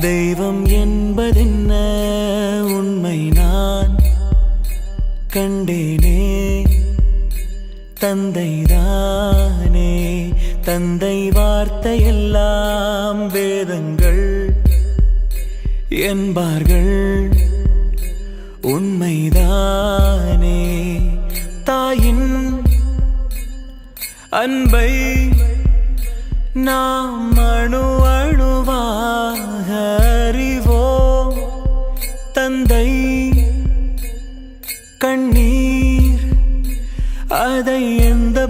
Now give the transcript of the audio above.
தெய்வம் என்பதென்ன உண்மை நான் கண்டேனே. தந்தைதானே, தந்தை வார்த்தையெல்லாம் வேதங்கள் என்பார்கள். உண்மைதானே, தாயின் அன்பை நாம் அணு அணுவாக அறிவோம். தந்தை கண்ணீர் அதை எந்த